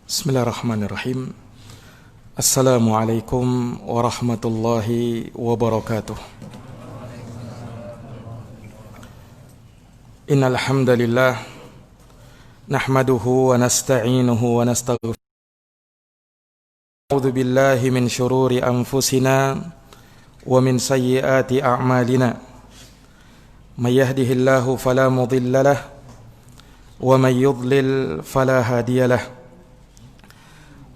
Bismillahirrahmanirrahim. Assalamualaikum warahmatullahi wabarakatuh. Innal hamdalillah nahmaduhu wa nasta'inuhu wa nastaghfiruh. A'udzu billahi min syururi anfusina wa min sayyiati a'malina. May yahdihillahu fala mudilla lahu wa may yudlil fala hadiyalah.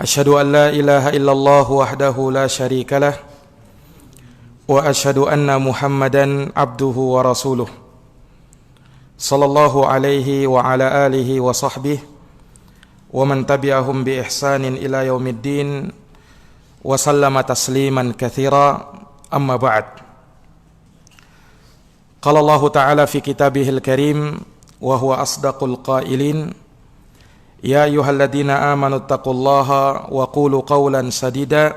Asyhadu an la ilaha illallah wahdahu la syarika lah wa asyhadu anna Muhammadan abduhu wa rasuluh sallallahu alaihi wa ala alihi wa sahbihi wa man tabi'ahum bi ihsanin ila yaumiddin wa sallama tasliman katsira amma ba'd. Qala Allah ta'ala fi kitabihil karim wa huwa asdaqul qailin. Ya ayyuhalladzina amanu taqullaha wa qulu qawlan sadida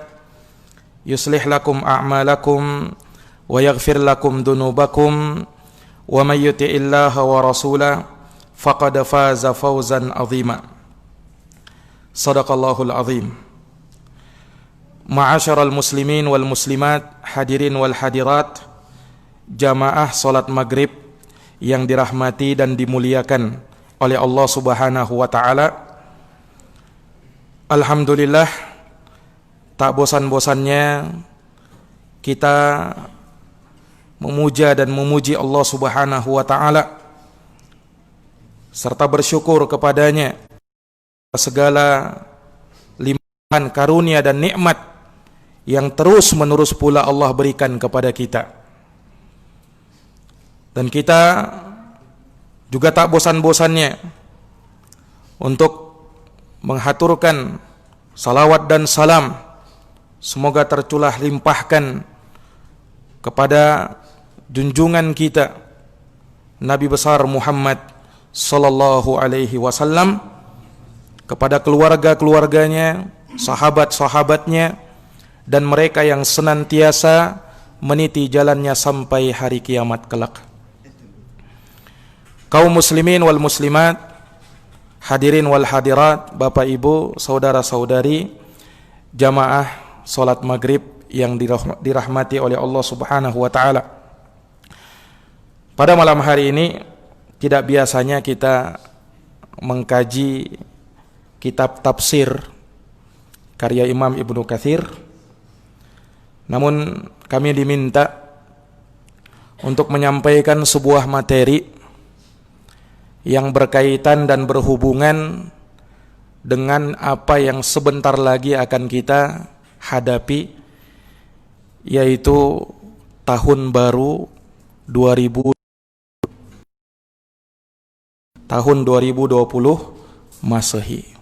yuslih lakum a'malakum wa yaghfir lakum dunubakum wa may yuti'illaha wa rasulahu faqad faza fawzan 'azima. Shadaqallahul 'azim. Ma'asyiral muslimin wal muslimat, hadirin wal hadirat, jamaah salat maghrib yang dirahmati dan dimuliakan oleh Allah Subhanahu wa ta'ala. Alhamdulillah, tak bosan-bosannya kita memuja dan memuji Allah Subhanahu wa ta'ala serta bersyukur kepadanya segala limpahan karunia dan nikmat yang terus menerus pula Allah berikan kepada kita. Dan kita juga tak bosan-bosannya untuk menghaturkan salawat dan salam semoga tercurah limpahkan kepada junjungan kita Nabi besar Muhammad sallallahu alaihi wasallam, kepada keluarga-keluarganya, sahabat-sahabatnya, dan mereka yang senantiasa meniti jalannya sampai hari kiamat kelak. Kaum muslimin wal muslimat, hadirin wal hadirat, Bapak Ibu, saudara-saudari, jamaah salat maghrib yang dirahmati oleh Allah Subhanahu wa ta'ala. Pada malam hari ini tidak biasanya kita mengkaji kitab tafsir karya Imam Ibnu Katsir. Namun kami diminta untuk menyampaikan sebuah materi yang berkaitan dan berhubungan dengan apa yang sebentar lagi akan kita hadapi, yaitu tahun baru 2020 Masehi.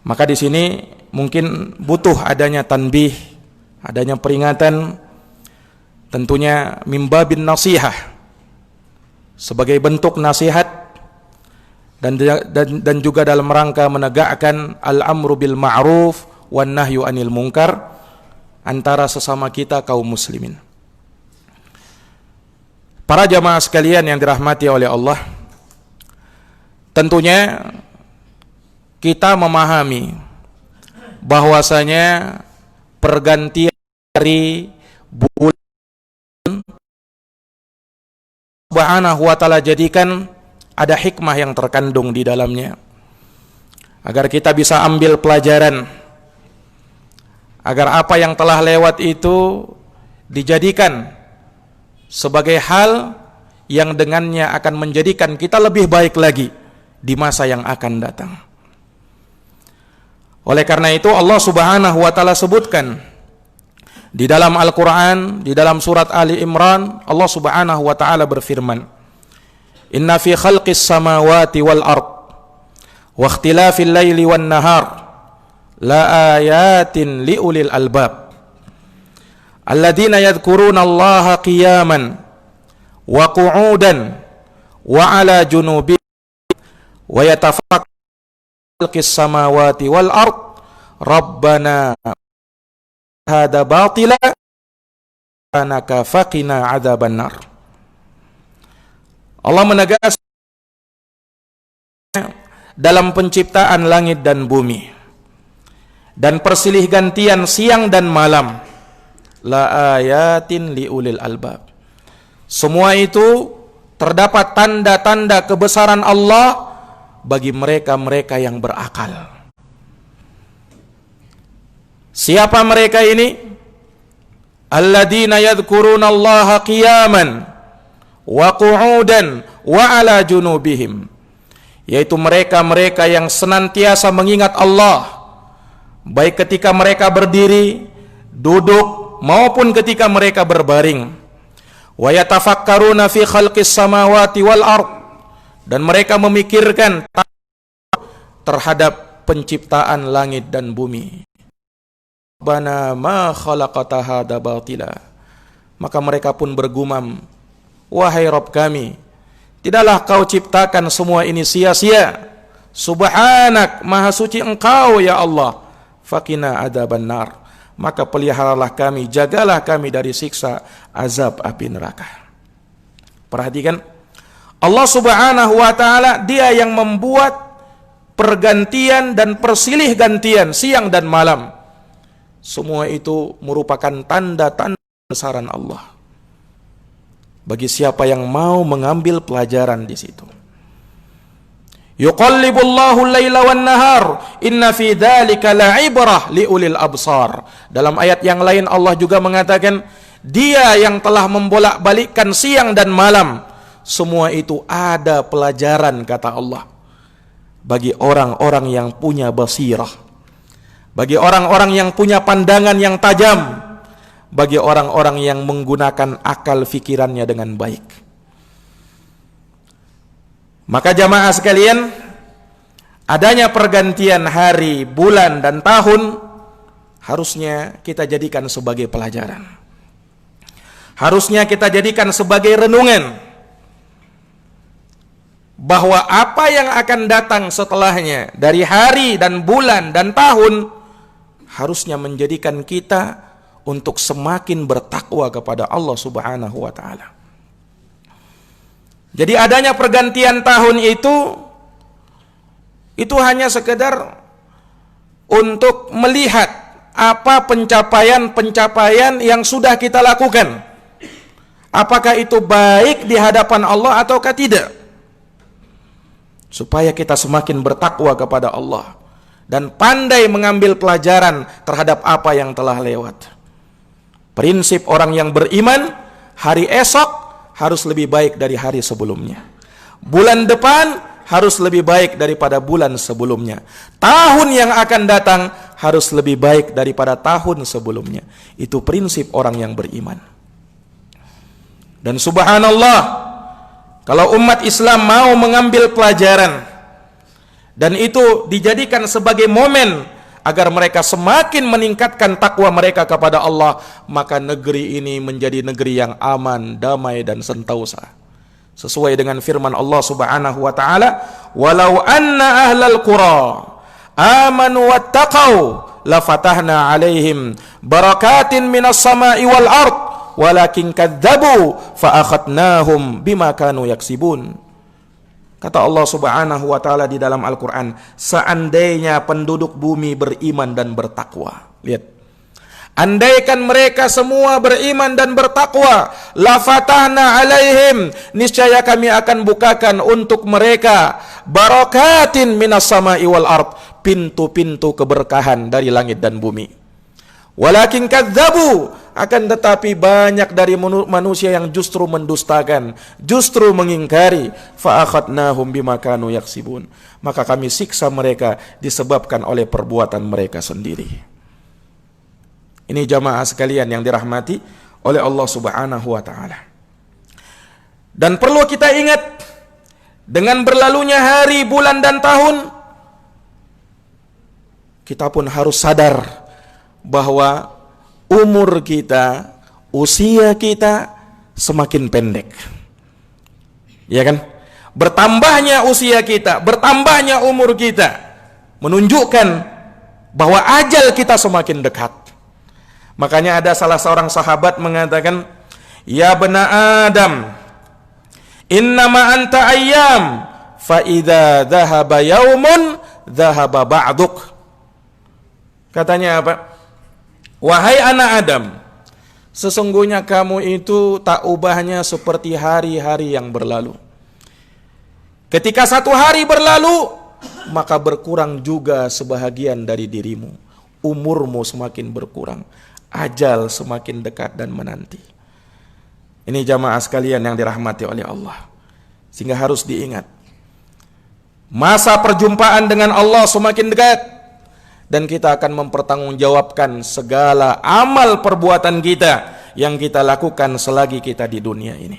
Maka di sini mungkin butuh adanya tanbih, adanya peringatan, tentunya mimbabin nasihah, sebagai bentuk nasihat dan juga dalam rangka menegakkan al-amru bil ma'ruf wan nahyu anil munkar antara sesama kita kaum muslimin. Para jamaah sekalian yang dirahmati oleh Allah, tentunya kita memahami bahwasanya pergantian dari bulan Subhanahu wa ta'ala jadikan ada hikmah yang terkandung di dalamnya, agar kita bisa ambil pelajaran, agar apa yang telah lewat itu dijadikan sebagai hal yang dengannya akan menjadikan kita lebih baik lagi di masa yang akan datang. Oleh karena itu Allah Subhanahu wa ta'ala sebutkan di dalam Al-Quran, di dalam surat Ali Imran, Allah Subhanahu wa ta'ala berfirman, Inna fi khalqis samawati wal ard wa ikhtilafil laili wan nahar la ayatin li ulil albab alladzina yadhkuruna Allaha qiyaman wa qu'udan wa ala junubihim wa yatafakkaruna khalqis samawati wal ard rabbana hada batila anaka faqina adzabannar. Allah menegaskan dalam penciptaan langit dan bumi dan persilih gantian siang dan malam, la ayatin liulil albab. Semua itu terdapat tanda-tanda kebesaran Allah bagi mereka-mereka yang berakal. Siapa mereka ini? Alladzina yadhkuruna Allaha qiyaman wa qu'udan wa ala junubihim, yaitu mereka-mereka yang senantiasa mengingat Allah baik ketika mereka berdiri, duduk, maupun ketika mereka berbaring. Wa yatafakkaruna fi khalqis samawati wal ard, dan mereka memikirkan terhadap penciptaan langit dan bumi. Rabbana ma khalaqta hadza batila, maka mereka pun bergumam, wahai Rabb kami, tidaklah kau ciptakan semua ini sia-sia. Subhanak, maha suci engkau ya Allah. Faqina adzaban nar, maka peliharalah kami, jagalah kami dari siksa azab api neraka. Perhatikan, Allah Subhanahu wa taala, Dia yang membuat pergantian dan persilih gantian siang dan malam. Semua itu merupakan tanda-tanda kebesaran Allah bagi siapa yang mau mengambil pelajaran di situ. Yuqallibullahu al-laila wan-nahar, inna fi dzalika la'ibrah liulil absar. Dalam ayat yang lain Allah juga mengatakan, Dia yang telah membolak-balikkan siang dan malam. Semua itu ada pelajaran, kata Allah, bagi orang-orang yang punya basirah, bagi orang-orang yang punya pandangan yang tajam, bagi orang-orang yang menggunakan akal fikirannya dengan baik. Maka jamaah sekalian, adanya pergantian hari, bulan, dan tahun harusnya kita jadikan sebagai pelajaran. Harusnya kita jadikan sebagai renungan bahwa apa yang akan datang setelahnya dari hari dan bulan dan tahun harusnya menjadikan kita untuk semakin bertakwa kepada Allah Subhanahu wa taala. Jadi adanya pergantian tahun itu hanya sekedar untuk melihat apa pencapaian-pencapaian yang sudah kita lakukan. Apakah itu baik di hadapan Allah ataukah tidak? Supaya kita semakin bertakwa kepada Allah dan pandai mengambil pelajaran terhadap apa yang telah lewat. Prinsip orang yang beriman, hari esok harus lebih baik dari hari sebelumnya. Bulan depan harus lebih baik daripada bulan sebelumnya. Tahun yang akan datang harus lebih baik daripada tahun sebelumnya. Itu prinsip orang yang beriman. Dan subhanallah, kalau umat Islam mau mengambil pelajaran dan itu dijadikan sebagai momen agar mereka semakin meningkatkan takwa mereka kepada Allah, maka negeri ini menjadi negeri yang aman, damai, dan sentosa. Sesuai dengan firman Allah Subhanahu wa taala, "Walau anna ahlal qura amanu wattaqau lafatahna 'alaihim barakatin minas sama'i wal ard walakin kadzabu fa akhadnahum bima kanu yaksibun." Kata Allah Subhanahu wa taala di dalam Al-Qur'an, seandainya penduduk bumi beriman dan bertakwa. Lihat. Andaikan mereka semua beriman dan bertakwa, la fatahna alaihim, niscaya kami akan bukakan untuk mereka barakatin minas sama'i wal ard, pintu-pintu keberkahan dari langit dan bumi. Walakin kadzabu, akan tetapi banyak dari manusia yang justru mendustakan, justru mengingkari. Fa akhadnahum bima kanu yaksibun, maka kami siksa mereka disebabkan oleh perbuatan mereka sendiri. Ini jamaah sekalian yang dirahmati oleh Allah Subhanahu wa taala. Dan perlu kita ingat, dengan berlalunya hari, bulan, dan tahun, kita pun harus sadar bahwa umur kita, usia kita semakin pendek. Ya kan? Bertambahnya usia kita, bertambahnya umur kita menunjukkan bahwa ajal kita semakin dekat. Makanya ada salah seorang sahabat mengatakan, "Ya bena Adam, innama anta ayyam fa idza dhahaba yaumun dhahaba ba'duk. Katanya apa? Wahai anak Adam, sesungguhnya kamu itu tak ubahnya seperti hari-hari yang berlalu. Ketika satu hari berlalu, maka berkurang juga sebahagian dari dirimu. Umurmu semakin berkurang, ajal semakin dekat dan menanti. Ini jamaah sekalian yang dirahmati oleh Allah. Sehingga harus diingat, masa perjumpaan dengan Allah semakin dekat, dan kita akan mempertanggungjawabkan segala amal perbuatan kita yang kita lakukan selagi kita di dunia ini.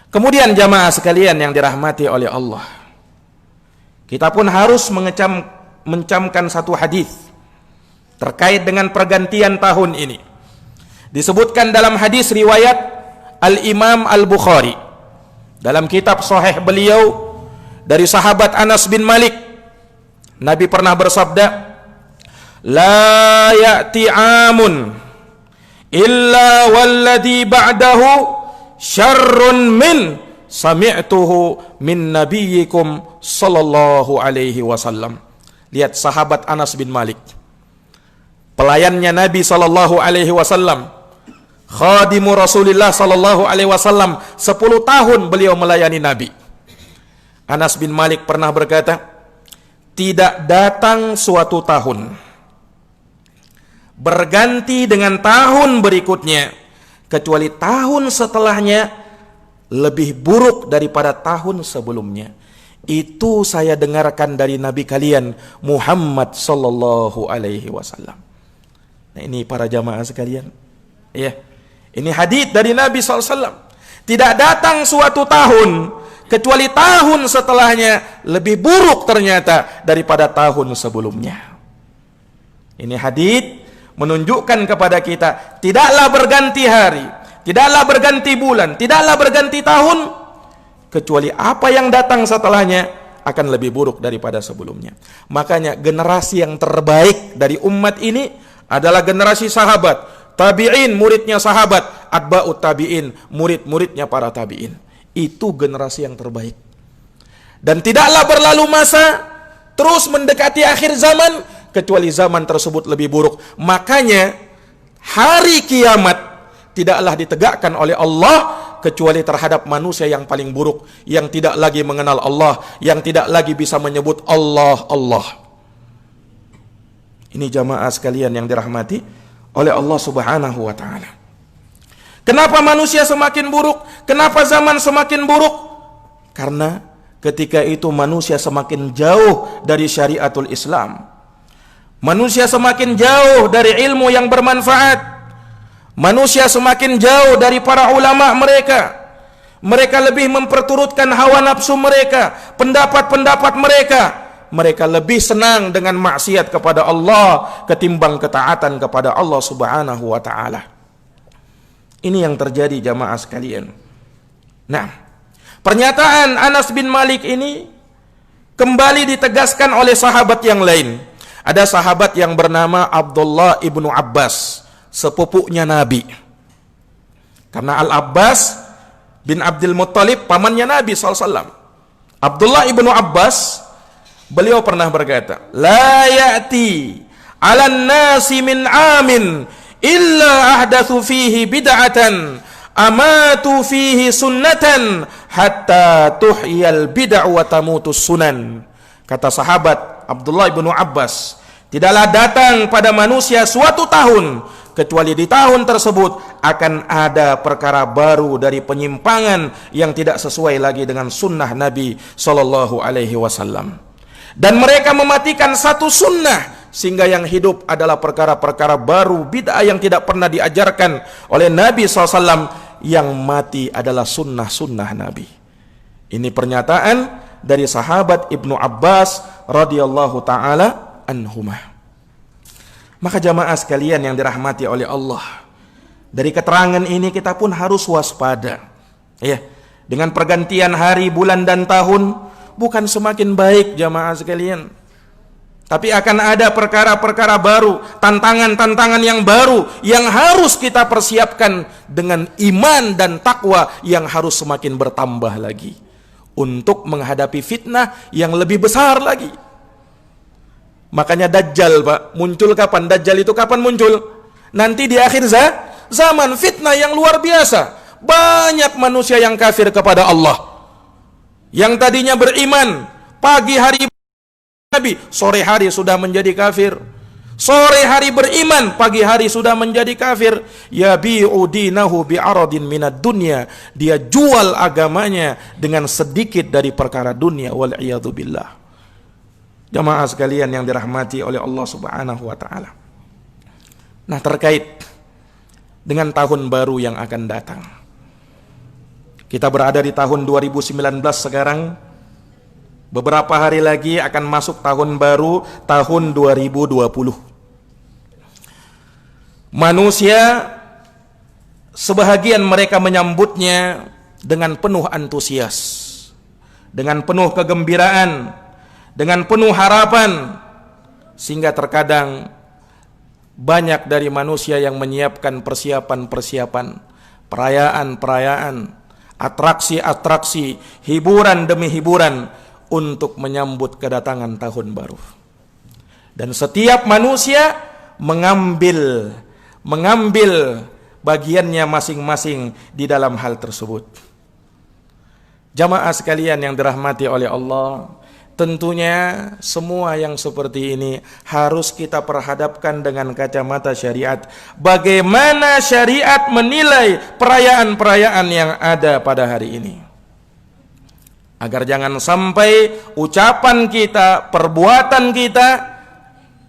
Kemudian jamaah sekalian yang dirahmati oleh Allah, kita pun harus mencamkan satu hadis terkait dengan pergantian tahun ini. Disebutkan dalam hadis riwayat Al-Imam Al-Bukhari dalam kitab Sahih beliau dari sahabat Anas bin Malik. Nabi pernah bersabda, la ya'ti amun illa walladhi ba'dahu syarrun min sami'tuhu min nabiyyikum sallallahu alaihi wasallam. Lihat sahabat Anas bin Malik, pelayannya Nabi sallallahu alaihi wasallam, khadimu Rasulullah sallallahu alaihi wasallam, 10 tahun beliau melayani Nabi. Anas bin Malik pernah berkata, tidak datang suatu tahun berganti dengan tahun berikutnya kecuali tahun setelahnya lebih buruk daripada tahun sebelumnya. Itu saya dengarkan dari Nabi kalian Muhammad sallallahu alaihi wasallam. Nah, ini para jamaah sekalian, ya, ini hadits dari Nabi sallallahu alaihi wasallam. Tidak datang suatu tahun kecuali tahun setelahnya lebih buruk ternyata daripada tahun sebelumnya. Ini hadits menunjukkan kepada kita, tidaklah berganti hari, tidaklah berganti bulan, tidaklah berganti tahun, kecuali apa yang datang setelahnya akan lebih buruk daripada sebelumnya. Makanya generasi yang terbaik dari umat ini adalah generasi sahabat, tabi'in, muridnya sahabat, atba'ut tabi'in, murid-muridnya para tabi'in. Itu generasi yang terbaik. Dan tidaklah berlalu masa, terus mendekati akhir zaman, kecuali zaman tersebut lebih buruk. Makanya hari kiamat tidaklah ditegakkan oleh Allah kecuali terhadap manusia yang paling buruk, yang tidak lagi mengenal Allah, yang tidak lagi bisa menyebut Allah, Allah. Ini jamaah sekalian yang dirahmati oleh Allah subhanahu wa ta'ala. Kenapa manusia semakin buruk? Kenapa zaman semakin buruk? Karena ketika itu manusia semakin jauh dari syariatul Islam. Manusia semakin jauh dari ilmu yang bermanfaat. Manusia semakin jauh dari para ulama mereka. Mereka lebih memperturutkan hawa nafsu mereka, pendapat-pendapat mereka. Mereka lebih senang dengan maksiat kepada Allah ketimbang ketaatan kepada Allah subhanahu wa ta'ala. Ini yang terjadi jamaah sekalian. Nah, pernyataan Anas bin Malik ini kembali ditegaskan oleh sahabat yang lain. Ada sahabat yang bernama Abdullah ibnu Abbas, sepupunya Nabi. Karena Al-Abbas bin Abdul Muttalib pamannya Nabi SAW. Abdullah ibnu Abbas, beliau pernah berkata, la ya'ti 'alan nasi min amin illa ahdatsu fihi bid'atan amatu fihi sunnatan hatta tuhyal bid'ah wa tamutus sunan. Kata sahabat Abdullah bin Abbas, tidaklah datang pada manusia suatu tahun kecuali di tahun tersebut akan ada perkara baru dari penyimpangan yang tidak sesuai lagi dengan sunnah Nabi sallallahu alaihi wasallam. Dan mereka mematikan satu sunnah sehingga yang hidup adalah perkara-perkara baru, bid'ah yang tidak pernah diajarkan oleh Nabi SAW. Yang mati adalah sunnah-sunnah Nabi. Ini pernyataan dari sahabat Ibnu Abbas radhiyallahu ta'ala anhumah. Maka jamaah sekalian yang dirahmati oleh Allah, dari keterangan ini kita pun harus waspada, ya, dengan pergantian hari, bulan dan tahun bukan semakin baik jamaah sekalian, tapi akan ada perkara-perkara baru, tantangan-tantangan yang baru yang harus kita persiapkan dengan iman dan takwa yang harus semakin bertambah lagi. untuk menghadapi fitnah yang lebih besar lagi. Makanya Dajjal, Pak, muncul kapan? Dajjal itu kapan muncul? Nanti di akhir zaman, fitnah yang luar biasa. Banyak manusia yang kafir kepada Allah. Yang tadinya beriman, pagi hari Nabi, sore hari sudah menjadi kafir. Sore hari beriman, pagi hari sudah menjadi kafir. Yabi'u dinahu bi'aradin minad dunya. Dia jual agamanya dengan sedikit dari perkara dunia. Wal'iyadu billah. Jamaah sekalian yang dirahmati oleh Allah Subhanahu wa ta'ala. Nah, terkait dengan tahun baru yang akan datang. Kita berada di tahun 2019 sekarang. Beberapa hari lagi akan masuk tahun baru, tahun 2020. Manusia, sebahagian mereka menyambutnya dengan penuh antusias, dengan penuh kegembiraan, dengan penuh harapan, sehingga terkadang banyak dari manusia yang menyiapkan persiapan-persiapan, perayaan-perayaan, atraksi-atraksi, hiburan demi hiburan untuk menyambut kedatangan tahun baru. Dan setiap manusia mengambil bagiannya masing-masing di dalam hal tersebut. Jamaah sekalian yang dirahmati oleh Allah, tentunya semua yang seperti ini harus kita perhadapkan dengan kacamata syariat. Bagaimana syariat menilai perayaan-perayaan yang ada pada hari ini, agar jangan sampai ucapan kita, perbuatan kita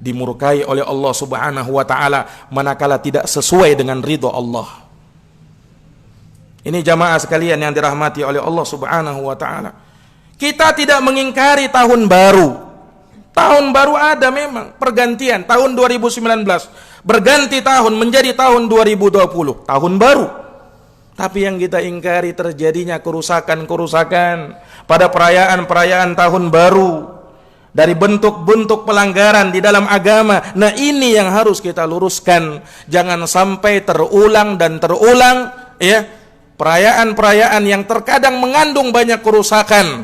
dimurkai oleh Allah Subhanahu wa ta'ala manakala tidak sesuai dengan ridho Allah. Ini jamaah sekalian yang dirahmati oleh Allah Subhanahu wa ta'ala. Kita tidak mengingkari tahun baru. Tahun baru ada memang, pergantian tahun 2019 berganti tahun menjadi tahun 2020, tahun baru. Tapi yang kita ingkari terjadinya kerusakan-kerusakan pada perayaan-perayaan tahun baru, dari bentuk-bentuk pelanggaran di dalam agama. Nah, ini yang harus kita luruskan. Jangan sampai terulang dan terulang, ya, perayaan-perayaan yang terkadang mengandung banyak kerusakan,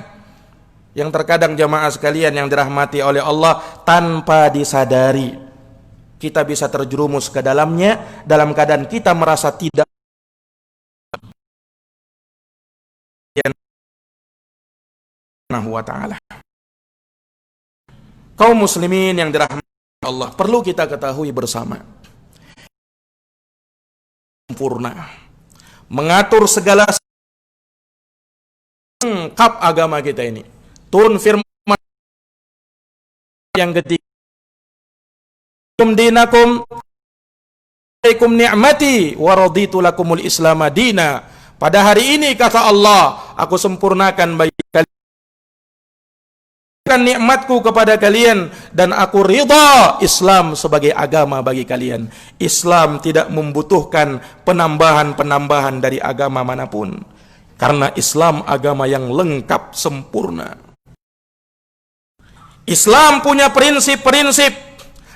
yang terkadang jamaah sekalian yang dirahmati oleh Allah tanpa disadari kita bisa terjerumus ke dalamnya dalam keadaan kita merasa tidak wa ta'ala. Kaum muslimin yang dirahmati Allah, perlu kita ketahui bersama, sempurna mengatur segala lengkap agama kita ini. Turun firman yang ketiga, dinakum alaikum ni'mati wa raditu lakumul islam madina. Pada hari ini kata Allah, aku sempurnakan bagi kalian nikmatku kepada kalian dan aku ridha Islam sebagai agama bagi kalian. Islam tidak membutuhkan penambahan-penambahan dari agama manapun, karena Islam agama yang lengkap sempurna. Islam punya prinsip-prinsip,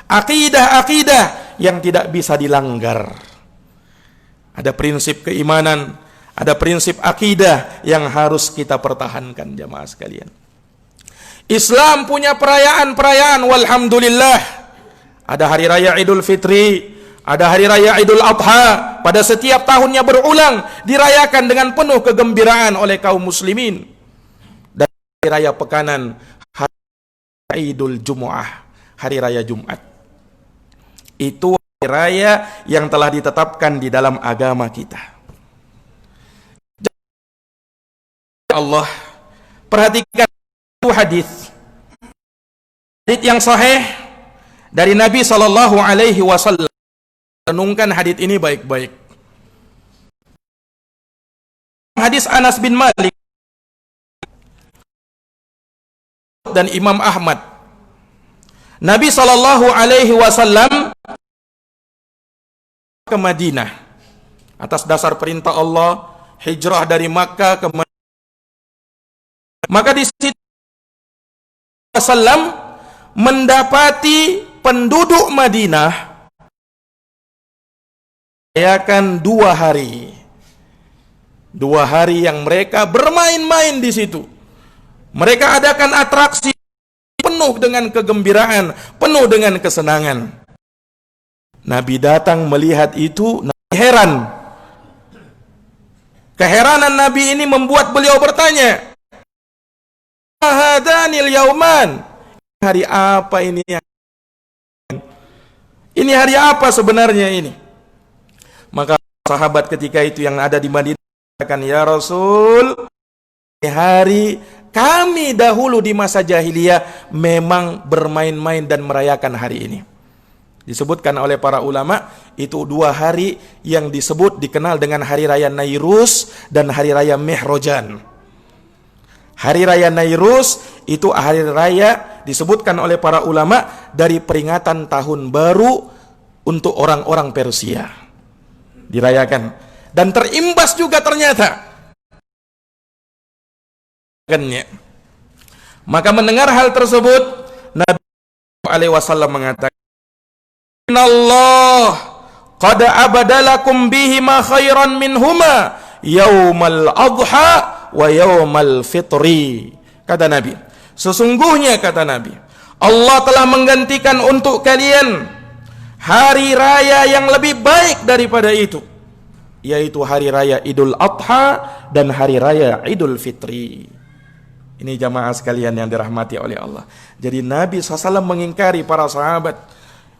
akidah-akidah yang tidak bisa dilanggar. Ada prinsip keimanan, ada prinsip akidah yang harus kita pertahankan jamaah sekalian. Islam punya perayaan-perayaan, walhamdulillah. Ada hari raya Idul Fitri, ada hari raya Idul Adha, pada setiap tahunnya berulang dirayakan dengan penuh kegembiraan oleh kaum muslimin. Dan hari raya pekanan, hari Idul Jumu'ah, hari raya Jumat. Itu hari raya yang telah ditetapkan di dalam agama kita. Allah, perhatikan hadis yang sahih dari Nabi sallallahu alaihi wasallam. Renungkan hadis ini baik-baik. Hadis Anas bin Malik dan Imam Ahmad. Nabi sallallahu alaihi wasallam ke Madinah atas dasar perintah Allah, hijrah dari Makkah ke Madinah. Maka di situ Wasallam mendapati penduduk Madinah merayakan 2 hari yang mereka bermain-main di situ, Mereka adakan atraksi penuh dengan kegembiraan, penuh dengan kesenangan. Nabi datang melihat itu, Nabi heran. Keheranan Nabi ini membuat beliau bertanya, "Hadanil yauman?" Hari apa ini? Ini hari apa sebenarnya ini? Maka sahabat ketika itu yang ada di Madinah katakan, "Ya Rasul, hari kami dahulu di masa jahiliyah memang bermain-main dan merayakan hari ini." Disebutkan oleh para ulama, itu 2 hari yang disebut dikenal dengan hari raya Nairus dan hari raya Mihrojan. Hari raya Nairus itu hari raya disebutkan oleh para ulama dari peringatan tahun baru untuk orang-orang Persia. Dirayakan. Dan terimbas juga ternyata. Maka mendengar hal tersebut, Nabi SAW mengatakan, "Innallah qad abadalakum bihima khairan minhuma yaumal adha wa yaumal fitri." Kata Nabi, sesungguhnya kata Nabi, Allah telah menggantikan untuk kalian hari raya yang lebih baik daripada itu, yaitu hari raya Idul Adha dan hari raya Idul Fitri. Ini jamaah sekalian yang dirahmati oleh Allah. Jadi Nabi SAW mengingkari para sahabat.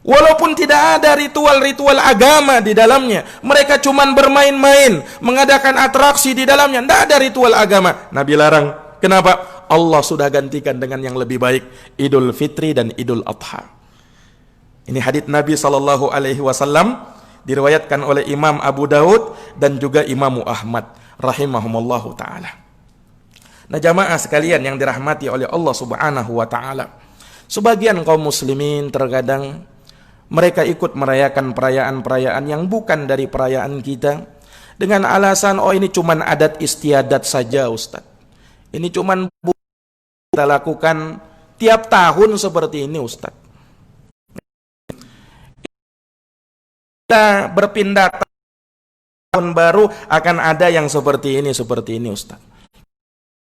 Walaupun tidak ada ritual-ritual agama di dalamnya, mereka cuman bermain-main, mengadakan atraksi di dalamnya, tidak ada ritual agama. Nabi larang. Kenapa? Allah sudah gantikan dengan yang lebih baik, Idul Fitri dan Idul Adha. Ini hadits Nabi SAW diriwayatkan oleh Imam Abu Daud dan juga Imam Ahmad rahimahumullahu ta'ala. Nah jamaah sekalian yang dirahmati oleh Allah Subhanahu wa ta'ala, sebagian kaum muslimin terkadang mereka ikut merayakan perayaan-perayaan yang bukan dari perayaan kita dengan alasan, oh ini cuman adat istiadat saja Ustaz. Ini cuman kita lakukan tiap tahun seperti ini Ustaz. Kita berpindah tahun baru akan ada yang seperti ini Ustaz.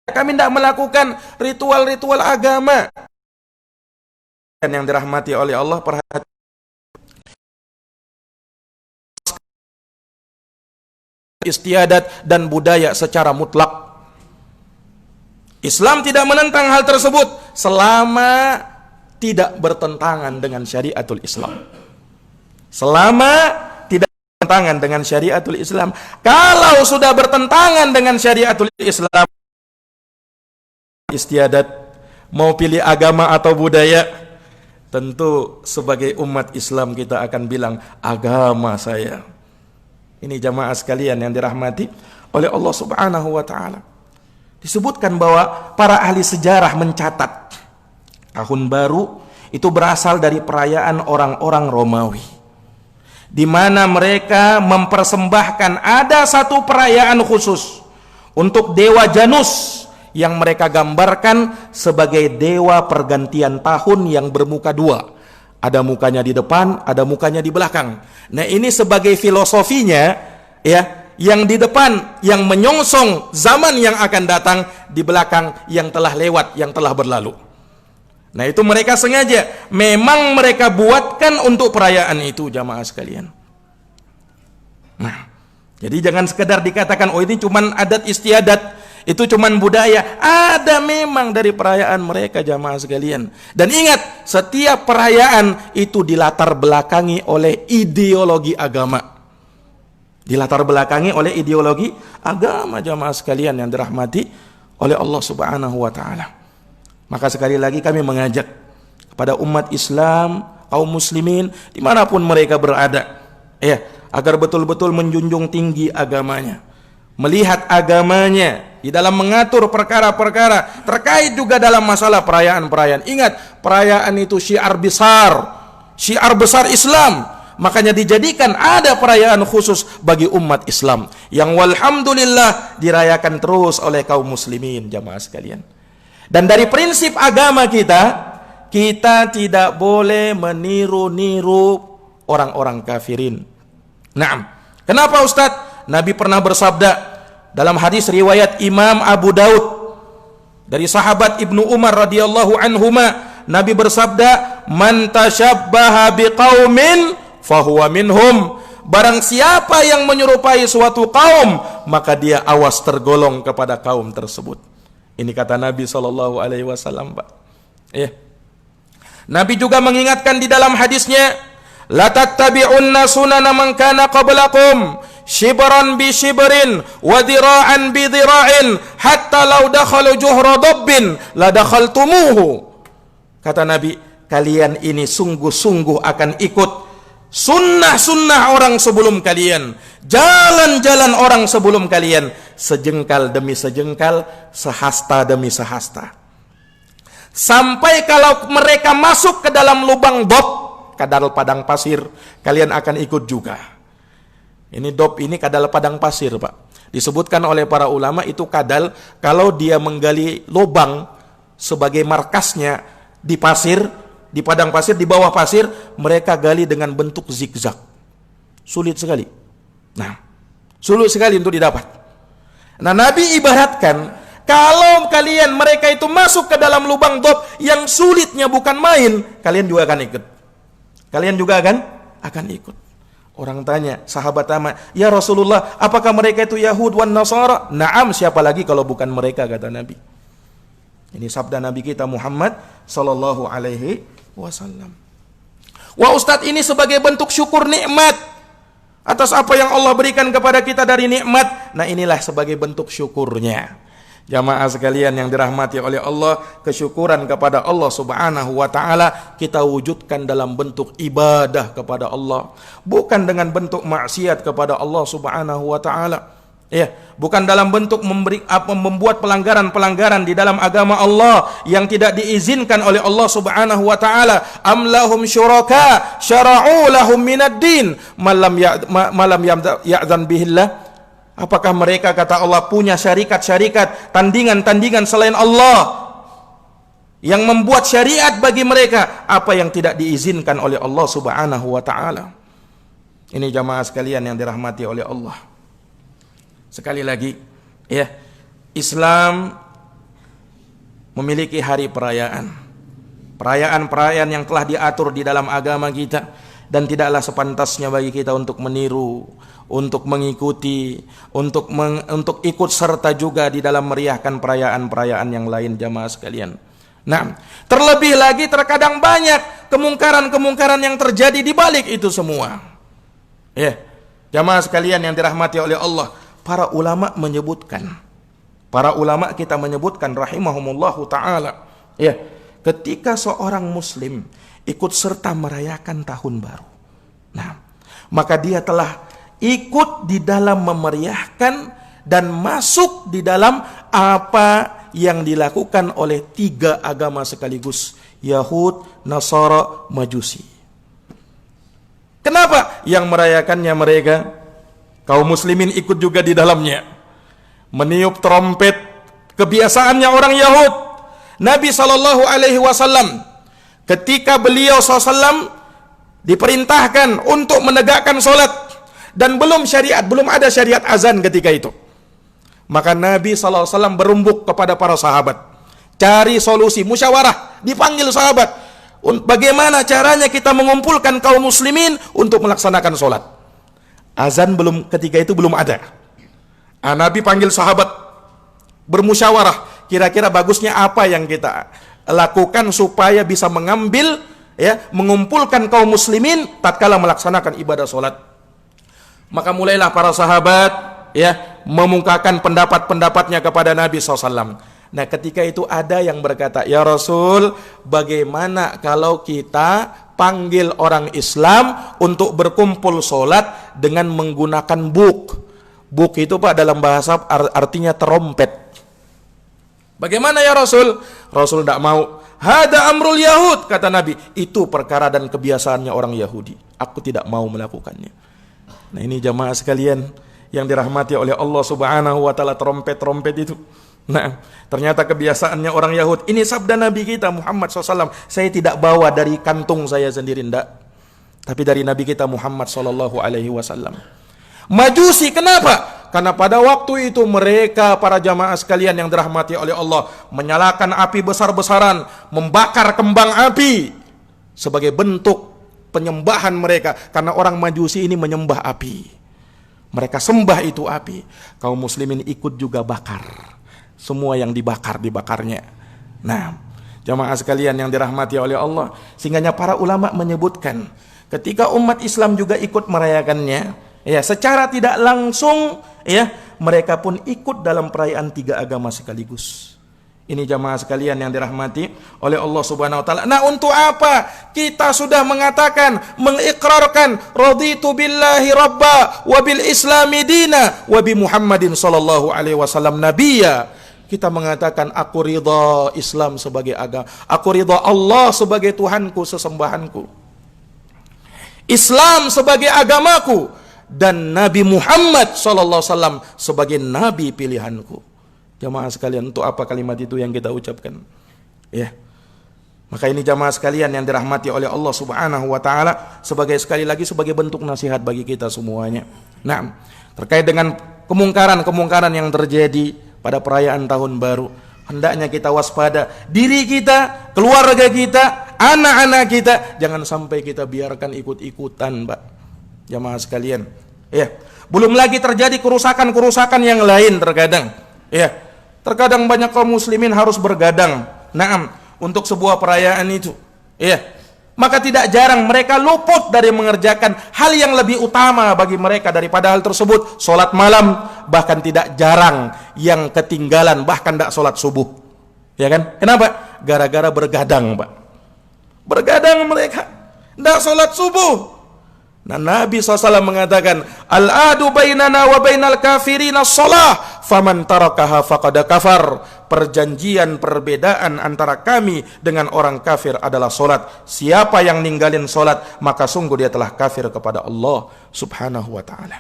Kami tidak melakukan ritual-ritual agama. Dan yang dirahmati oleh Allah, perhatikan istiadat dan budaya secara mutlak. Islam tidak menentang hal tersebut selama tidak bertentangan dengan syariatul Islam. Selama tidak bertentangan dengan syariatul Islam. Kalau sudah bertentangan dengan syariatul Islam, istiadat, mau pilih agama atau budaya, tentu sebagai umat Islam kita akan bilang agama saya. Ini jamaah sekalian yang dirahmati oleh Allah Subhanahu wa ta'ala. Disebutkan bahwa para ahli sejarah mencatat tahun baru itu berasal dari perayaan orang-orang Romawi, di mana mereka mempersembahkan ada satu perayaan khusus untuk dewa Janus yang mereka gambarkan sebagai dewa pergantian tahun yang bermuka 2. Ada mukanya di depan, ada mukanya di belakang. Nah ini sebagai filosofinya, ya, yang di depan yang menyongsong zaman yang akan datang, di belakang yang telah lewat, yang telah berlalu. Nah itu mereka sengaja, memang mereka buatkan untuk perayaan itu jamaah sekalian. Nah, jadi jangan sekedar dikatakan oh ini cuman adat istiadat, itu cuman budaya. Ada memang dari perayaan mereka jamaah sekalian. Dan ingat, setiap perayaan itu dilatar belakangi oleh ideologi agama. Dilatar belakangi oleh ideologi agama jamaah sekalian yang dirahmati oleh Allah Subhanahu wa ta'ala. Maka sekali lagi kami mengajak kepada umat Islam, kaum muslimin dimanapun mereka berada, ya, agar betul-betul menjunjung tinggi agamanya, melihat agamanya di dalam mengatur perkara-perkara terkait juga dalam masalah perayaan-perayaan. Ingat, perayaan itu syiar besar Islam. Makanya dijadikan ada perayaan khusus bagi umat Islam yang walhamdulillah dirayakan terus oleh kaum muslimin jamaah sekalian. Dan dari prinsip agama kita tidak boleh meniru-niru orang-orang kafirin. Nah, kenapa Ustadz? Nabi pernah bersabda dalam hadis riwayat Imam Abu Daud, Dari sahabat Ibnu Umar radhiyallahu anhuma, Nabi bersabda, "Man tashabbaha biqaumin fahuwa minhum." Barang siapa yang menyerupai suatu kaum, maka dia awas tergolong kepada kaum tersebut. Ini kata Nabi sallallahu alaihi wasallam, Pak. Ya. Nabi juga mengingatkan di dalam hadisnya, "La tattabi'unna sunana man kana qablakum, shibran bi shibrin wa dira'an bi dira'in, hatta law dakhalu juhra dabbin la dakhaltumuhu." Kata Nabi, kalian ini sungguh-sungguh akan ikut sunnah-sunnah orang sebelum kalian, jalan-jalan orang sebelum kalian, sejengkal demi sejengkal, sehasta demi sehasta. Sampai kalau mereka masuk ke dalam lubang dob, kadal padang pasir, kalian akan ikut juga. Ini dob, ini kadal padang pasir, Pak. Disebutkan oleh para ulama itu kadal kalau dia menggali lubang sebagai markasnya di pasir, di padang pasir, di bawah pasir, mereka gali dengan bentuk zigzag. Sulit sekali. Nah, sulit sekali untuk didapat. Nah, Nabi ibaratkan, kalau kalian mereka itu masuk ke dalam lubang dob yang sulitnya bukan main, kalian juga akan ikut. Kalian juga akan ikut. Orang tanya, sahabat tanya, "Ya Rasulullah, apakah mereka itu Yahud wan Nasara?" "Na'am, siapa lagi kalau bukan mereka," kata Nabi. Ini sabda Nabi kita Muhammad sallallahu alaihi wasallam. Wah, Ustadz, ini sebagai bentuk syukur nikmat atas apa yang Allah berikan kepada kita dari nikmat. Nah, inilah sebagai bentuk syukurnya. Jamaah sekalian yang dirahmati oleh Allah, kesyukuran kepada Allah Subhanahu wa taala kita wujudkan dalam bentuk ibadah kepada Allah, bukan dengan bentuk maksiat kepada Allah Subhanahu wa taala. Ya, bukan dalam bentuk membuat pelanggaran-pelanggaran di dalam agama Allah yang tidak diizinkan oleh Allah Subhanahu wa taala. Am lahum syuraka syara'u lahum minad din malam ya'zan bihillah. Apakah mereka, kata Allah, punya syarikat-syarikat, tandingan-tandingan selain Allah yang membuat syariat bagi mereka apa yang tidak diizinkan oleh Allah Subhanahu wa taala. Ini jamaah sekalian yang dirahmati oleh Allah. Sekali lagi, ya, Islam memiliki hari perayaan. Perayaan-perayaan yang telah diatur di dalam agama kita, dan tidaklah sepantasnya bagi kita untuk meniru, untuk mengikuti, untuk ikut serta juga di dalam meriahkan perayaan-perayaan yang lain, jamaah sekalian. Nah, terlebih lagi terkadang banyak kemungkaran-kemungkaran yang terjadi di balik itu semua. Ya, jamaah sekalian yang dirahmati oleh Allah. Para ulama kita menyebutkan rahimahumullahu ta'ala, ya, ketika seorang muslim ikut serta merayakan tahun baru, nah, maka dia telah ikut di dalam memeriahkan dan masuk di dalam apa yang dilakukan oleh tiga agama sekaligus, Yahud, Nasara, Majusi. Kenapa? Yang merayakannya mereka, kaum muslimin ikut juga di dalamnya. Meniup trompet, kebiasaannya orang Yahud. Nabi SAW, ketika beliau SAW diperintahkan untuk menegakkan sholat, dan belum ada syariat azan ketika itu, maka Nabi SAW berumbuk kepada para sahabat, cari solusi, musyawarah, dipanggil sahabat, bagaimana caranya kita mengumpulkan kaum muslimin untuk melaksanakan sholat. Azan ketika itu belum ada. Nabi panggil sahabat, bermusyawarah, kira-kira bagusnya apa yang kita lakukan supaya bisa mengambil, ya, mengumpulkan kaum muslimin tatkala melaksanakan ibadah sholat. Maka mulailah para sahabat, ya, memungkakan pendapat-pendapatnya kepada Nabi SAW. Nah, ketika itu ada yang berkata, "Ya Rasul, bagaimana kalau kita panggil orang Islam untuk berkumpul sholat dengan menggunakan buk?" Buk itu, Pak, dalam bahasa artinya trompet. Bagaimana ya Rasul? Rasul tidak mau. Hada amrul Yahud, kata Nabi. Itu perkara dan kebiasaannya orang Yahudi. Aku tidak mau melakukannya. Nah, ini jamaah sekalian yang dirahmati oleh Allah Subhanahu wa taala, trompet-trompet itu. Nah, ternyata kebiasaannya orang Yahud. Ini sabda Nabi kita Muhammad SAW. Saya tidak bawa dari kantung saya sendiri, enggak, tapi dari Nabi kita Muhammad SAW. Majusi, kenapa? Karena pada waktu itu mereka, para jamaah sekalian yang dirahmati oleh Allah, menyalakan api besar-besaran, membakar kembang api sebagai bentuk penyembahan mereka. Karena orang Majusi ini menyembah api, mereka sembah itu api. Kaum muslimin ikut juga bakar. Semua yang dibakarnya. Nah, jamaah sekalian yang dirahmati oleh Allah, sehingganya para ulama menyebutkan ketika umat Islam juga ikut merayakannya, ya, secara tidak langsung, ya, mereka pun ikut dalam perayaan tiga agama sekaligus. Ini jamaah sekalian yang dirahmati oleh Allah Subhanahu wa taala. Nah, untuk apa kita sudah mengatakan, mengikrarkan raditu billahi rabba wa bil islami dina wa bi Muhammadin sallallahu alaihi wasallam nabiyya. Kita mengatakan aku ridha Islam sebagai agama, aku ridha Allah sebagai Tuhanku, sesembahanku, Islam sebagai agamaku, dan Nabi Muhammad SAW sebagai Nabi pilihanku. Jamaah sekalian, untuk apa kalimat itu yang kita ucapkan? Ya, maka ini jamaah sekalian yang dirahmati oleh Allah Subhanahu wa taala, sebagai, sekali lagi, sebagai bentuk nasihat bagi kita semuanya. Nah, terkait dengan kemungkaran-kemungkaran yang terjadi pada perayaan tahun baru, hendaknya kita waspada diri kita, keluarga kita, anak-anak kita, jangan sampai kita biarkan ikut-ikutan, Pak. Jamaah sekalian, ya, belum lagi terjadi kerusakan-kerusakan yang lain terkadang, ya. Terkadang banyak kaum muslimin harus bergadang, naam, untuk sebuah perayaan itu, ya. Maka tidak jarang mereka luput dari mengerjakan hal yang lebih utama bagi mereka daripada hal tersebut, sholat malam. Bahkan tidak jarang yang ketinggalan, bahkan tidak sholat subuh, ya kan? Kenapa? Gara-gara bergadang, Pak. Bergadang mereka, tidak sholat subuh. Nah, Nabi SAW mengatakan, al-adu bainana wa bainal kafirina sholah, faman tarakaha faqad kafar. Perjanjian, perbedaan antara kami dengan orang kafir adalah sholat. Siapa yang ninggalin sholat, maka sungguh dia telah kafir kepada Allah Subhanahu wa ta'ala.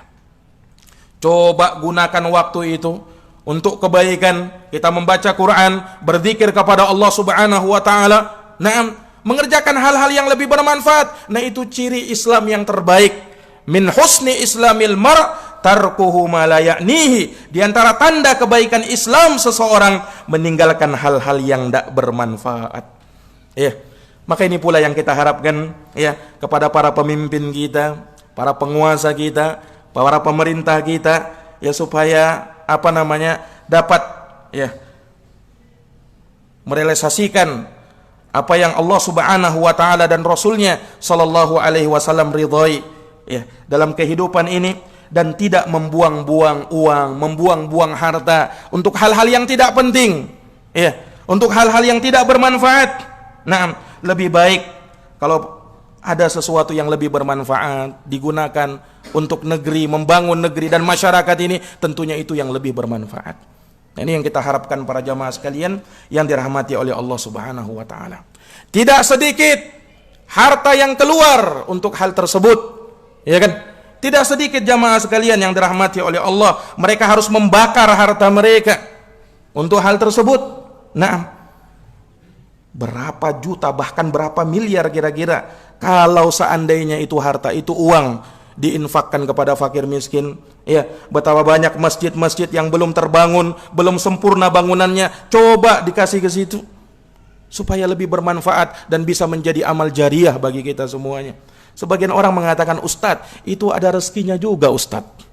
Coba gunakan waktu itu untuk kebaikan. Kita membaca Quran, berzikir kepada Allah Subhanahu wa ta'ala, nah, mengerjakan hal-hal yang lebih bermanfaat. Nah, itu ciri Islam yang terbaik. Min husni islamil mar' tarkuhu ma la ya'nihi. Di antara tanda kebaikan Islam seseorang meninggalkan hal-hal yang tidak bermanfaat. Ya, maka ini pula yang kita harapkan, ya, kepada para pemimpin kita, para penguasa kita, para pemerintah kita, ya, supaya dapat, ya, merealisasikan apa yang Allah Subhanahu wa taala dan Rasulnya sallallahu alaihi wasallam ridhai, ya, dalam kehidupan ini, dan tidak membuang-buang uang, membuang-buang harta untuk hal-hal yang tidak penting, ya, untuk hal-hal yang tidak bermanfaat. Nah, lebih baik kalau ada sesuatu yang lebih bermanfaat digunakan untuk negeri, membangun negeri dan masyarakat ini, tentunya itu yang lebih bermanfaat. Nah, ini yang kita harapkan para jamaah sekalian yang dirahmati oleh Allah Subhanahu wa taala. Tidak sedikit harta yang keluar untuk hal tersebut, ya kan? Tidak sedikit jamaah sekalian yang dirahmati oleh Allah, mereka harus membakar harta mereka untuk hal tersebut. Nah, berapa juta, bahkan berapa miliar kira-kira kalau seandainya itu harta, itu uang diinfakkan kepada fakir miskin, ya, betapa banyak masjid-masjid yang belum terbangun, belum sempurna bangunannya, coba dikasih ke situ supaya lebih bermanfaat dan bisa menjadi amal jariah bagi kita semuanya. Sebagian orang mengatakan, Ustadz, itu ada rezekinya juga, Ustadz,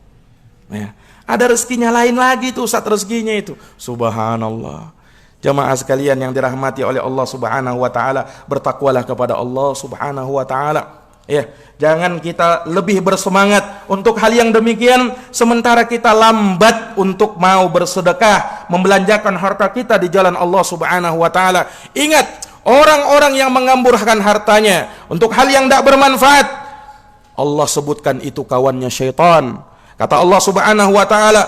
ya, ada rezekinya lain lagi tuh, Ustadz, rezekinya itu. Subhanallah. Jamaah sekalian yang dirahmati oleh Allah Subhanahu wa taala, bertakwalah kepada Allah Subhanahu wa taala. Ya, jangan kita lebih bersemangat untuk hal yang demikian sementara kita lambat untuk mau bersedekah, membelanjakan harta kita di jalan Allah Subhanahu wa taala. Ingat, orang-orang yang mengamburkan hartanya untuk hal yang tidak bermanfaat, Allah sebutkan itu kawannya syaitan. Kata Allah Subhanahu wa taala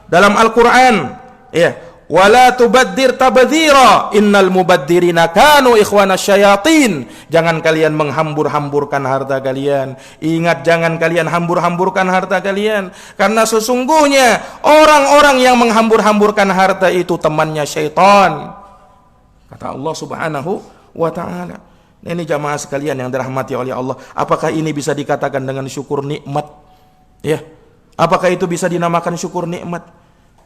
dalam Al-Qur'an, ya, wala tubaddir tabdzira innal mubaddirina kanu ikhwanas syayatin. Jangan kalian menghambur-hamburkan harta kalian. Ingat, jangan kalian hambur-hamburkan harta kalian, karena sesungguhnya orang-orang yang menghambur-hamburkan harta itu temannya syaitan, kata Allah Subhanahu wa taala. Ini jamaah sekalian yang dirahmati oleh Allah, apakah ini bisa dikatakan dengan syukur nikmat? Ya, Apakah itu bisa dinamakan syukur nikmat?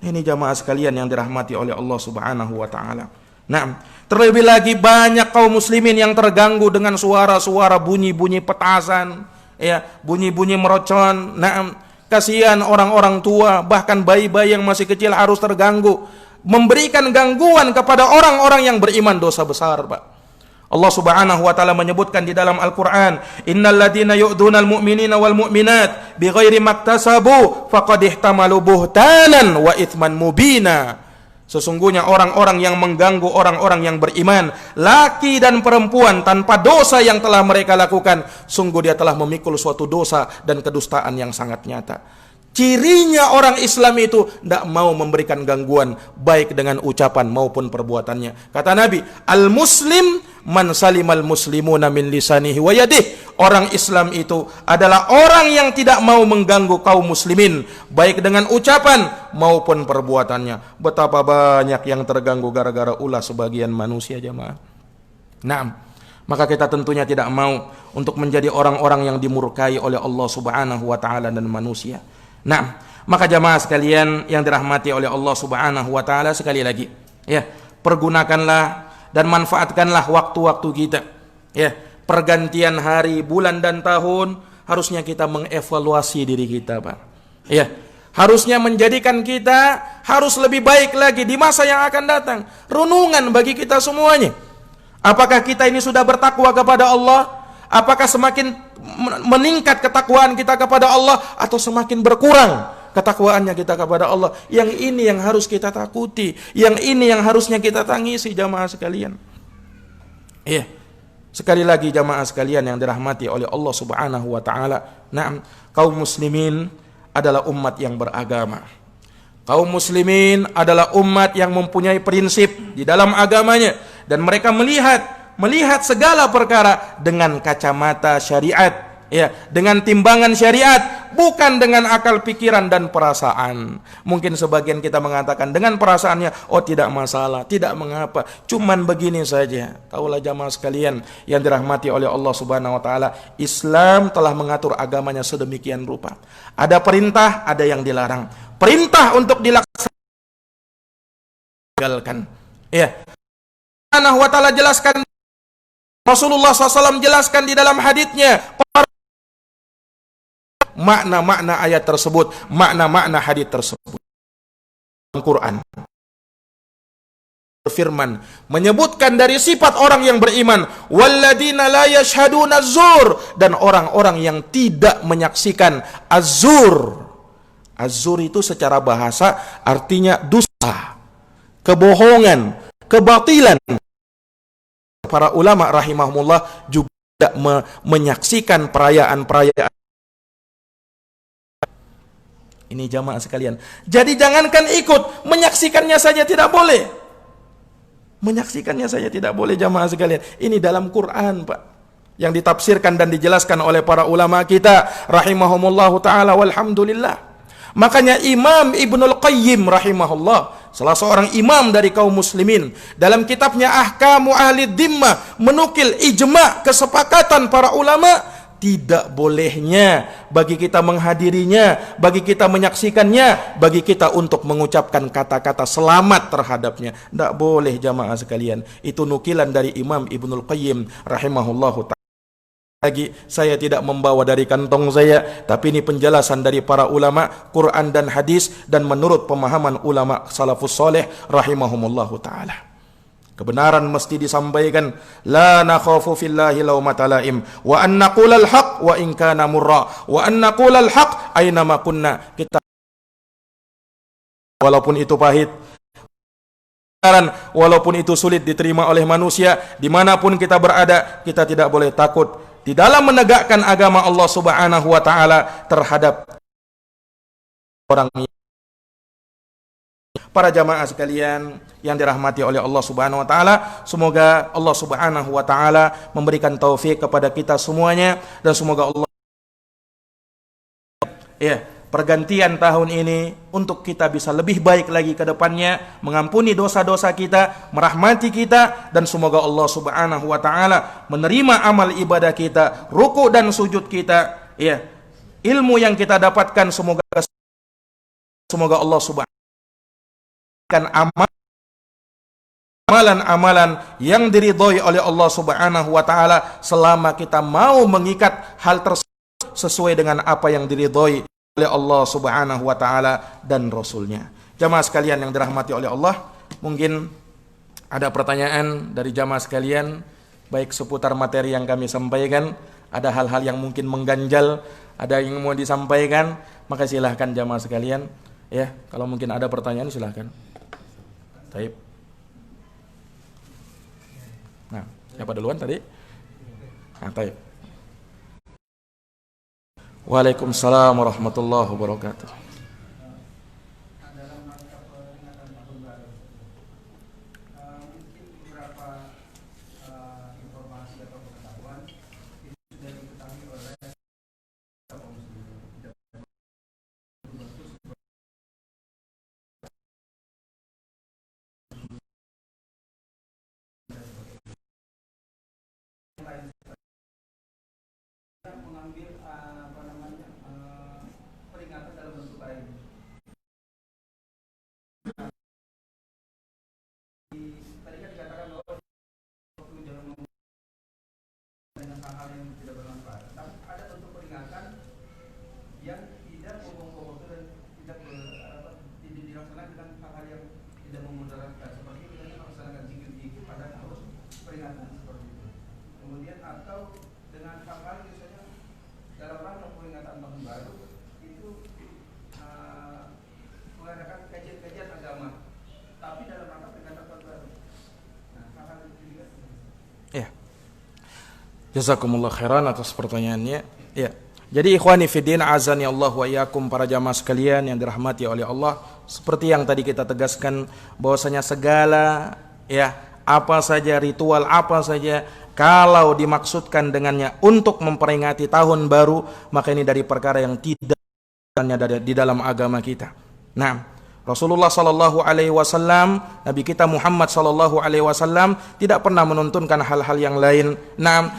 Ini jamaah sekalian yang dirahmati oleh Allah Subhanahu wa taala. Nah, terlebih lagi banyak kaum muslimin yang terganggu dengan suara-suara bunyi-bunyi petasan, ya, bunyi-bunyi merocon. Nah, kasihan orang-orang tua, bahkan bayi-bayi yang masih kecil harus terganggu, memberikan gangguan kepada orang-orang yang beriman, dosa besar, Pak. Allah Subhanahu wa taala menyebutkan di dalam Al-Qur'an, "Innal ladzina yu'dunal mu'minina wal mu'minat bighairi maktasabu faqad ihtamalu buhtanan wa itsman mubina." Sesungguhnya orang-orang yang mengganggu orang-orang yang beriman, laki dan perempuan, tanpa dosa yang telah mereka lakukan, sungguh dia telah memikul suatu dosa dan kedustaan yang sangat nyata. Cirinya orang Islam itu tidak mau memberikan gangguan, baik dengan ucapan maupun perbuatannya. Kata Nabi, al-muslim man salimal muslimuna min lisanihi wa yadihi. Orang Islam itu adalah orang yang tidak mau mengganggu kaum muslimin, baik dengan ucapan maupun perbuatannya. Betapa banyak yang terganggu gara-gara ulah sebagian manusia, jemaah. Nah, maka kita tentunya tidak mau untuk menjadi orang-orang yang dimurkai oleh Allah Subhanahu wa taala dan manusia. Nah, maka jamaah sekalian yang dirahmati oleh Allah Subhanahu wa taala, sekali lagi, ya, pergunakanlah dan manfaatkanlah waktu-waktu kita. Ya, pergantian hari, bulan dan tahun harusnya kita mengevaluasi diri kita, Pak. Ya, harusnya menjadikan kita harus lebih baik lagi di masa yang akan datang. Renungan bagi kita semuanya. Apakah kita ini sudah bertakwa kepada Allah? Apakah semakin meningkat ketakwaan kita kepada Allah atau semakin berkurang ketakwaannya kita kepada Allah? Yang ini yang harus kita takuti, yang ini yang harusnya kita tangisi, jamaah sekalian. Iya. Sekali lagi jamaah sekalian yang dirahmati oleh Allah Subhanahu wa taala. Nah, kaum muslimin adalah umat yang beragama. Kaum muslimin adalah umat yang mempunyai prinsip di dalam agamanya, dan mereka melihat segala perkara dengan kacamata syariat, ya, dengan timbangan syariat, bukan dengan akal pikiran dan perasaan. Mungkin sebagian kita mengatakan dengan perasaannya, oh tidak masalah, tidak mengapa, cuman begini saja. Taulah jamaah sekalian yang dirahmati oleh Allah Subhanahu wa taala, Islam telah mengatur agamanya sedemikian rupa. Ada perintah, ada yang dilarang. Perintah untuk dilaksanakan, ya. Subhanahu wa taala jelaskan, Rasulullah SAW jelaskan di dalam haditsnya makna-makna ayat tersebut, makna-makna hadits tersebut. Al-Quran berfirman, menyebutkan dari sifat orang yang beriman, walladzina la yashhaduna az-zur, dan orang-orang yang tidak menyaksikan az-zur. Az-zur itu secara bahasa artinya dusta, kebohongan, kebatilan. Para ulama rahimahumullah juga menyaksikan perayaan-perayaan ini, jamaah sekalian. Jadi jangankan ikut, menyaksikannya saja tidak boleh. Menyaksikannya saja tidak boleh, jamaah sekalian. Ini dalam Quran, Pak, yang ditafsirkan dan dijelaskan oleh para ulama kita rahimahumullahu taala, walhamdulillah. Makanya Imam Ibnul Qayyim rahimahullah, salah seorang imam dari kaum muslimin, dalam kitabnya Ahkamu Ahli Dhimmah menukil ijma', kesepakatan para ulama, tidak bolehnya bagi kita menghadirinya, bagi kita menyaksikannya, bagi kita untuk mengucapkan kata-kata selamat terhadapnya. Tidak boleh, jamaah sekalian. Itu nukilan dari Imam Ibnul Qayyim rahimahullahu ta'ala. Lagi saya tidak membawa dari kantong saya, tapi ini penjelasan dari para ulama Quran dan hadis, dan menurut pemahaman ulama salafus soleh rahimahumullahu ta'ala. Kebenaran mesti disampaikan, la nakhafu fillahi laumata laim, wa an naqulal haq wa in kana murra, wa an naqulal haq aina ma kunna. Kita walaupun itu pahit, walaupun itu sulit diterima oleh manusia, dimanapun kita berada, kita tidak boleh takut di dalam menegakkan agama Allah Subhanahu wa taala terhadap orang. Para jamaah sekalian yang dirahmati oleh Allah Subhanahu wa taala, semoga Allah Subhanahu wa taala memberikan taufik kepada kita semuanya, dan semoga Allah, ya, pergantian tahun ini untuk kita bisa lebih baik lagi ke depannya, mengampuni dosa-dosa kita, merahmati kita, dan semoga Allah Subhanahu wa taala menerima amal ibadah kita, ruku dan sujud kita, ya. Ilmu yang kita dapatkan semoga semoga Allah Subhanahu amalan-amalan yang diridhoi oleh Allah Subhanahu wa taala selama kita mau mengikat hal tersebut sesuai dengan apa yang diridhoi oleh Allah Subhanahu wa taala dan Rasulnya. Jamaah sekalian yang dirahmati oleh Allah, mungkin ada pertanyaan dari jamaah sekalian baik seputar materi yang kami sampaikan, ada hal-hal yang mungkin mengganjal, ada yang mau disampaikan, maka silahkan jamaah sekalian ya, kalau mungkin ada pertanyaan silahkan. Baik. Nah, siapa duluan tadi? Nah, baik. Waalaikumsalam warahmatullahi wabarakatuh. Mengambil peringatan dalam bentuk lain. Tadi kan dikatakan bahwa jangan dengan hal-hal yang tidak bermanfaat. Tapi ada bentuk peringatan yang tidak membawa dan tidak dilaksanakan dengan hal-hal yang tidak memudaratkan. Seperti misalnya melaksanakan zikir pada harus peringatan seperti itu. Kemudian atau dengan hal-hal misalnya dalam rangka peringatan tahun baru itu mengadakan kajian-kajian agama, tapi dalam rangka peringatan tahun baru. Nah, hal-hal itu juga. Ya. Jazakumullah khairan atas pertanyaannya. Ya. Jadi ikhwani fiddin azani Allah wa iyyakum, para jamaah sekalian yang dirahmati oleh Allah, seperti yang tadi kita tegaskan bahwasanya segala ya apa saja ritual apa saja kalau dimaksudkan dengannya untuk memperingati tahun baru, maka ini dari perkara yang tidak ada di dalam agama kita. Nah, Rasulullah sallallahu alaihi wasallam, Nabi kita Muhammad sallallahu alaihi wasallam tidak pernah menuntunkan hal-hal yang lain. Nah,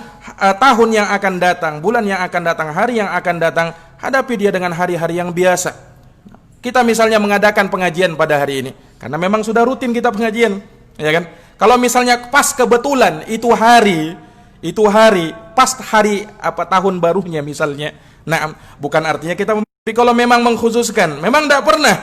tahun yang akan datang, bulan yang akan datang, hari yang akan datang, hadapi dia dengan hari-hari yang biasa. Kita misalnya mengadakan pengajian pada hari ini karena memang sudah rutin kita pengajian, ya kan? Kalau misalnya pas kebetulan itu hari pas hari apa tahun barunya misalnya. Nah, bukan artinya kita kalau memang mengkhususkan, memang tidak pernah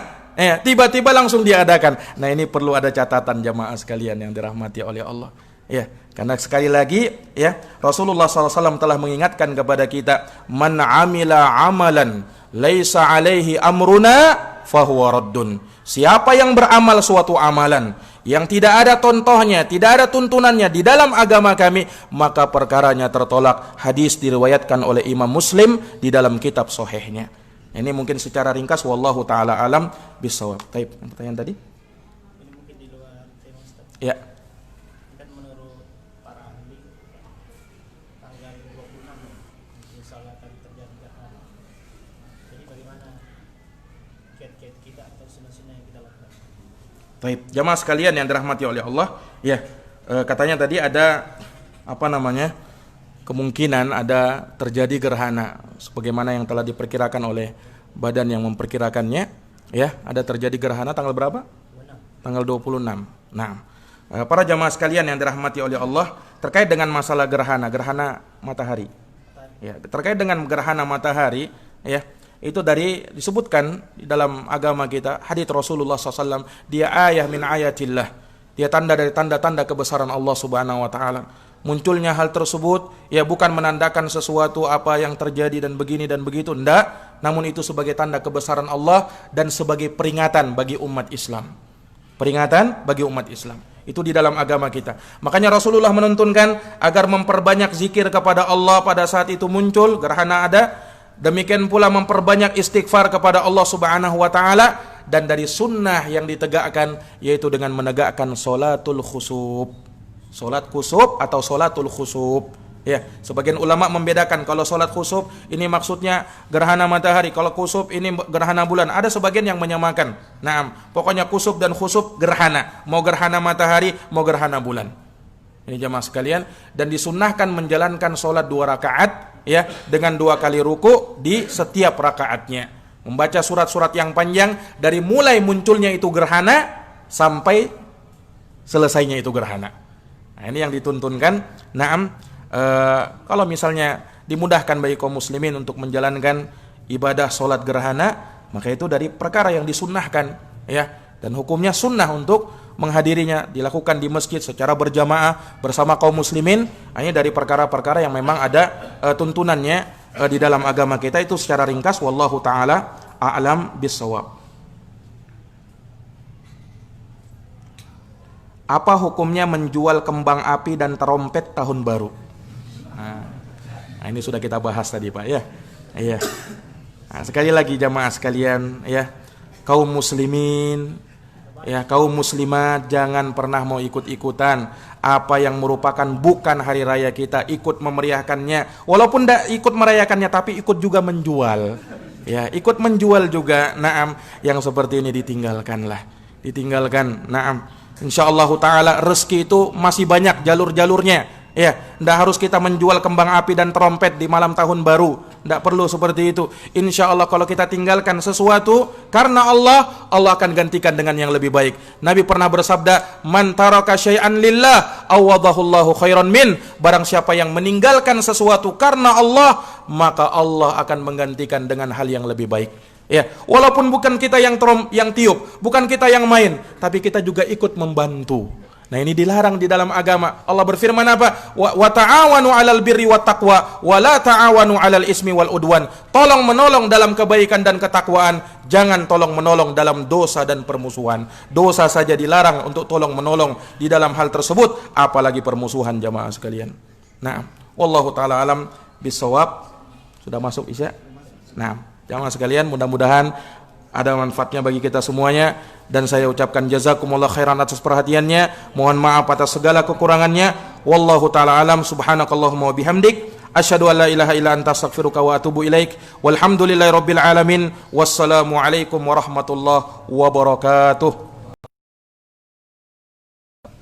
tiba-tiba langsung diadakan. Nah, ini perlu ada catatan jamaah sekalian yang dirahmati oleh Allah. Ya, karena sekali lagi ya Rasulullah SAW telah mengingatkan kepada kita, man amila amalan laisa alaihi amruna fahuwa raddun. Siapa yang beramal suatu amalan yang tidak ada contohnya, tidak ada tuntunannya di dalam agama kami, maka perkaranya tertolak. Hadis diriwayatkan oleh Imam Muslim di dalam kitab sahihnya. Ini mungkin secara ringkas, wallahu taala alam bisawab. Baik, pertanyaan tadi? Ini mungkin di luar tema Ustaz. Ya. Kan menurut para ahli tanggal 26 insya Allah akan terjadi gerhana. Jadi bagaimana kiat-kiat kita atau sunnah-sunnah yang kita lakukan? Baik, jamaah sekalian yang dirahmati oleh Allah, ya, katanya tadi ada kemungkinan ada terjadi gerhana sebagaimana yang telah diperkirakan oleh badan yang memperkirakannya, ya, ada terjadi gerhana tanggal berapa? Tanggal 26. Nah, para jamaah sekalian yang dirahmati oleh Allah, terkait dengan masalah gerhana matahari. Ya, terkait dengan gerhana matahari, ya, itu disebutkan di dalam agama kita, hadits Rasulullah SAW, dia ayah min ayatillah, dia tanda dari tanda-tanda kebesaran Allah Subhanahu wa taala. Munculnya hal tersebut ya bukan menandakan sesuatu apa yang terjadi dan begini dan begitu, enggak, namun itu sebagai tanda kebesaran Allah dan sebagai peringatan bagi umat Islam. Peringatan bagi umat Islam. Itu di dalam agama kita. Makanya Rasulullah menuntunkan agar memperbanyak zikir kepada Allah pada saat itu muncul gerhana ada. Demikian pula memperbanyak istighfar kepada Allah Subhanahu wa taala, dan dari sunnah yang ditegakkan yaitu dengan menegakkan salatul khusuf. Salat khusuf atau salatul khusuf. Ya, sebagian ulama membedakan, kalau salat khusuf ini maksudnya gerhana matahari, kalau khusuf ini gerhana bulan. Ada sebagian yang menyamakan. Nah, pokoknya khusuf dan khusuf gerhana, mau gerhana matahari, mau gerhana bulan. Ini jamaah sekalian, dan disunnahkan menjalankan salat 2 rakaat ya dengan 2 kali ruku di setiap rakaatnya. Membaca surat-surat yang panjang dari mulai munculnya itu gerhana sampai selesainya itu gerhana. Nah, ini yang dituntunkan. Naam, kalau misalnya dimudahkan bagi kaum muslimin untuk menjalankan ibadah sholat gerhana, maka itu dari perkara yang disunnahkan, ya. Dan hukumnya sunnah untuk menghadirinya, dilakukan di masjid secara berjamaah bersama kaum muslimin. Hanya dari perkara-perkara yang memang ada tuntunannya di dalam agama kita. Itu secara ringkas. Wallahu ta'ala a'lam bissawab. Apa hukumnya menjual kembang api dan terompet tahun baru? Nah, ini sudah kita bahas tadi, Pak, ya. Iya. Nah, sekali lagi jamaah sekalian, ya, kaum muslimin, ya, kaum muslimat, jangan pernah mau ikut-ikutan apa yang merupakan bukan hari raya kita, ikut memeriahkannya. Walaupun tidak ikut merayakannya, tapi ikut juga menjual, ya, ikut menjual juga. Naam, yang seperti ini ditinggalkanlah, ditinggalkan. Naam, insyaallah taala rezeki itu masih banyak jalur-jalurnya. Ya, tidak harus kita menjual kembang api dan trompet di malam tahun baru. Tidak perlu seperti itu. Insya Allah kalau kita tinggalkan sesuatu karena Allah, Allah akan gantikan dengan yang lebih baik. Nabi pernah bersabda, "Man taraka syai'an lillah, awadahullahu khairan min." Barang siapa yang meninggalkan sesuatu karena Allah, maka Allah akan menggantikan dengan hal yang lebih baik. Ya, walaupun bukan kita yang tiup, bukan kita yang main, tapi kita juga ikut membantu. Nah, ini dilarang di dalam agama. Allah berfirman apa? Wa ta'awanu 'alal birri wat taqwa wa la ta'awanu 'alal ismi wal udwan. Tolong menolong dalam kebaikan dan ketakwaan, jangan tolong menolong dalam dosa dan permusuhan. Dosa saja dilarang untuk tolong menolong di dalam hal tersebut, apalagi permusuhan jamaah sekalian. Nah, wallahu taala alam bisawab. Sudah masuk Isya? Nah, jamaah sekalian, mudah-mudahan ada manfaatnya bagi kita semuanya, dan saya ucapkan jazakumullah khairan atas perhatiannya. Mohon maaf atas segala kekurangannya. Wallahu taala alam. Subhanakallahumma wa bihamdik, asyhadu an la ilaha illa anta, astaghfiruka wa atubu ilaik. Walhamdulillahirabbil alamin. Wassalamu alaikum warahmatullahi wabarakatuh.